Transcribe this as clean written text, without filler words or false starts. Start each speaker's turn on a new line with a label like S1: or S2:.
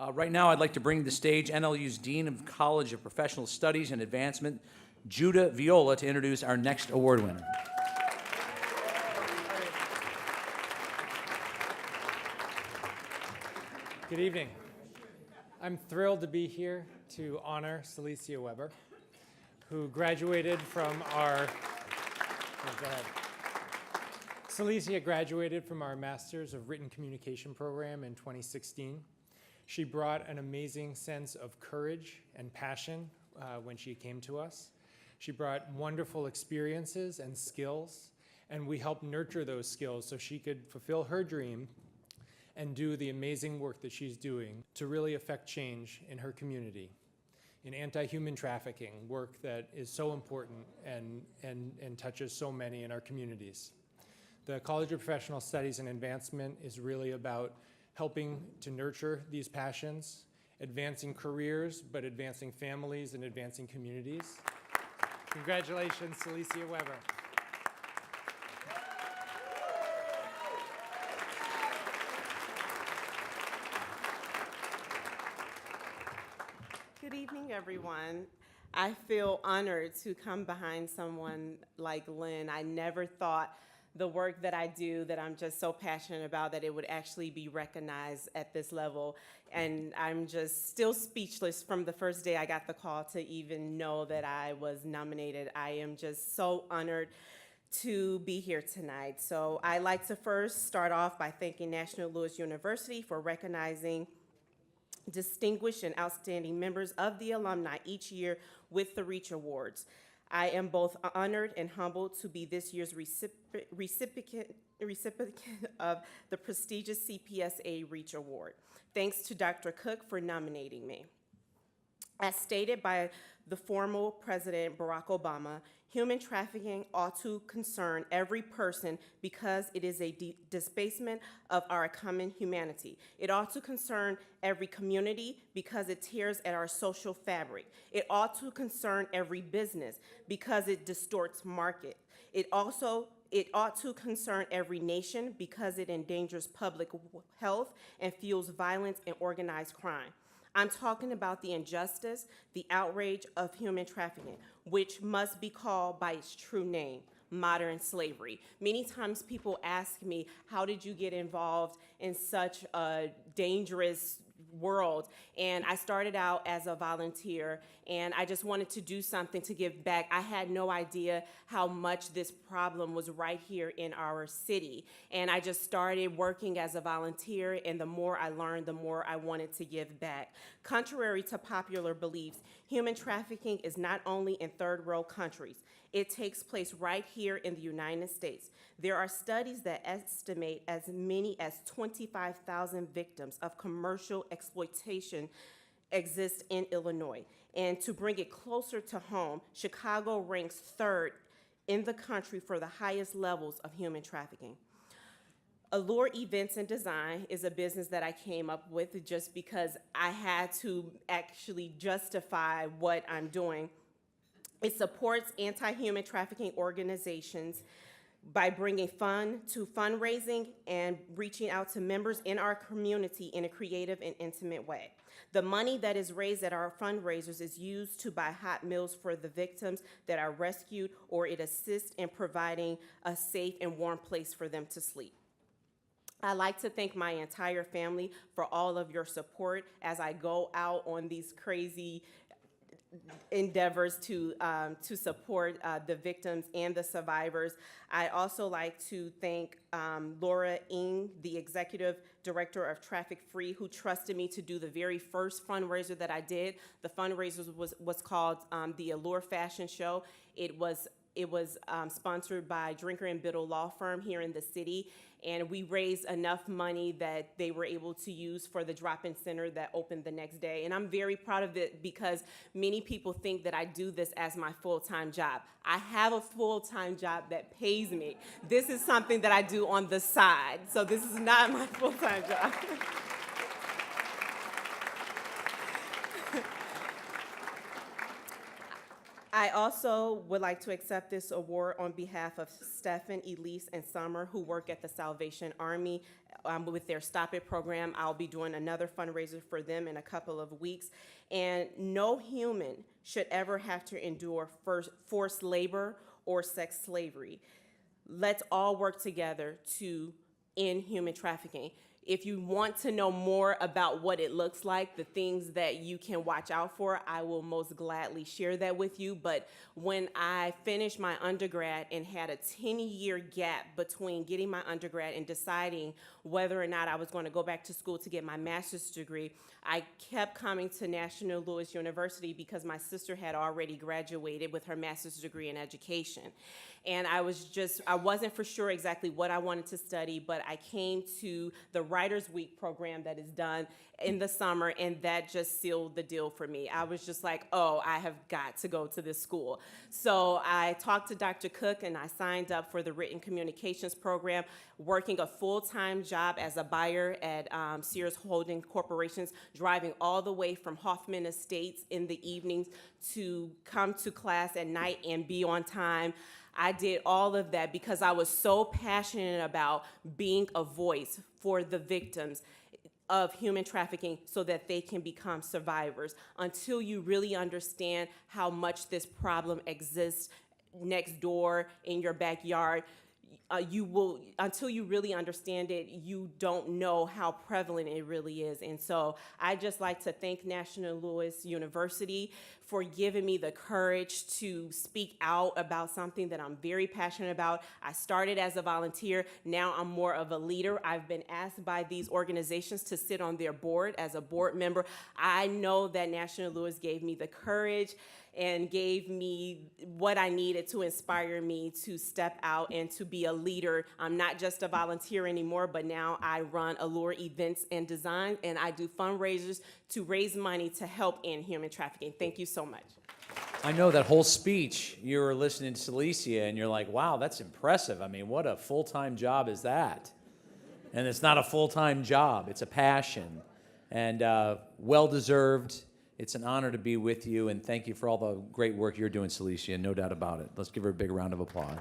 S1: Right now, I'd like to bring to the stage NLU's Dean of College of Professional Studies and Advancement, Judah Viola, to introduce our next award winner.
S2: Good evening. I'm thrilled to be here to honor Celicia Weber, who graduated from our, go ahead. Celicia graduated from our Masters of Written Communication program in 2016. She brought an amazing sense of courage and passion when she came to us. She brought wonderful experiences and skills, and we helped nurture those skills so she could fulfill her dream and do the amazing work that she's doing to really affect change in her community, in anti-human trafficking, work that is so important and touches so many in our communities. The College of Professional Studies and Advancement is really about helping to nurture these passions, advancing careers, but advancing families and advancing communities. Congratulations, Celicia Weber.
S3: Good evening, everyone. I feel honored to come behind someone like Lynn. I never thought the work that I do, that I'm just so passionate about, that it would actually be recognized at this level. And I'm just still speechless from the first day I got the call to even know that I was nominated. I am just so honored to be here tonight. So I'd like to first start off by thanking National Louis University for recognizing distinguished and outstanding members of the alumni each year with the Reach Awards. I am both honored and humbled to be this year's recipient of the prestigious CPSA Reach Award. Thanks to Dr. Cook for nominating me. As stated by the former President Barack Obama, human trafficking ought to concern every person because it is a debasement of our common humanity. It ought to concern every community because it tears at our social fabric. It ought to concern every business because it distorts market. It ought to concern every nation because it endangers public health and fuels violence and organized crime. I'm talking about the injustice, the outrage of human trafficking, which must be called by its true name, modern slavery. Many times people ask me, how did you get involved in such a dangerous world? And I started out as a volunteer, and I just wanted to do something to give back. I had no idea how much this problem was right here in our city. And I just started working as a volunteer, and the more I learned, the more I wanted to give back. Contrary to popular beliefs, human trafficking is not only in third world countries. It takes place right here in the United States. There are studies that estimate as many as 25,000 victims of commercial exploitation exist in Illinois. And to bring it closer to home, Chicago ranks third in the country for the highest levels of human trafficking. Allure Events and Design is a business that I came up with just because I had to actually justify what I'm doing. It supports anti-human trafficking organizations by bringing fun to fundraising and reaching out to members in our community in a creative and intimate way. The money that is raised at our fundraisers is used to buy hot meals for the victims that are rescued, or it assists in providing a safe and warm place for them to sleep. I'd like to thank my entire family for all of your support as I go out on these crazy endeavors to support the victims and the survivors. I also like to thank Laura Ng, the Executive Director of Traffic Free, who trusted me to do the very first fundraiser that I did. The fundraiser was called the Allure Fashion Show. It was sponsored by Drinker and Biddle Law Firm here in the city, and we raised enough money that they were able to use for the drop-in center that opened the next day. And I'm very proud of it because many people think that I do this as my full-time job. I have a full-time job that pays me. This is something that I do on the side, so this is not my full-time job. I also would like to accept this award on behalf of Stephen, Elise, and Summer, who work at the Salvation Army with their Stop It program. I'll be doing another fundraiser for them in a couple of weeks. And no human should ever have to endure forced labor or sex slavery. Let's all work together to end human trafficking. If you want to know more about what it looks like, the things that you can watch out for, I will most gladly share that with you. But when I finished my undergrad and had a 10-year gap between getting my undergrad and deciding whether or not I was going to go back to school to get my master's degree, I kept coming to National Louis University because my sister had already graduated with her master's degree in education. And I wasn't for sure exactly what I wanted to study, but I came to the Writers Week program that is done in the summer, and that just sealed the deal for me. I was just like, oh, I have got to go to this school. So I talked to Dr. Cook, and I signed up for the Written Communications program, working a full-time job as a buyer at Sears Holding Corporations, driving all the way from Hoffman Estates in the evenings to come to class at night and be on time. I did all of that because I was so passionate about being a voice for the victims of human trafficking so that they can become survivors. Until you really understand how much this problem exists next door in your backyard, until you really understand it, you don't know how prevalent it really is. And so I just like to thank National Louis University for giving me the courage to speak out about something that I'm very passionate about. I started as a volunteer, now I'm more of a leader. I've been asked by these organizations to sit on their board as a board member. I know that National Louis gave me the courage and gave me what I needed to inspire me to step out and to be a leader. I'm not just a volunteer anymore, but now I run Allure Events and Design, and I do fundraisers to raise money to help end human trafficking. Thank you so much.
S1: I know that whole speech, you were listening to Celicia, and you're like, wow, that's impressive. I mean, what a full-time job is that? And it's not a full-time job. It's a passion, and well-deserved. It's an honor to be with you, and thank you for all the great work you're doing, Celicia, no doubt about it. Let's give her a big round of applause.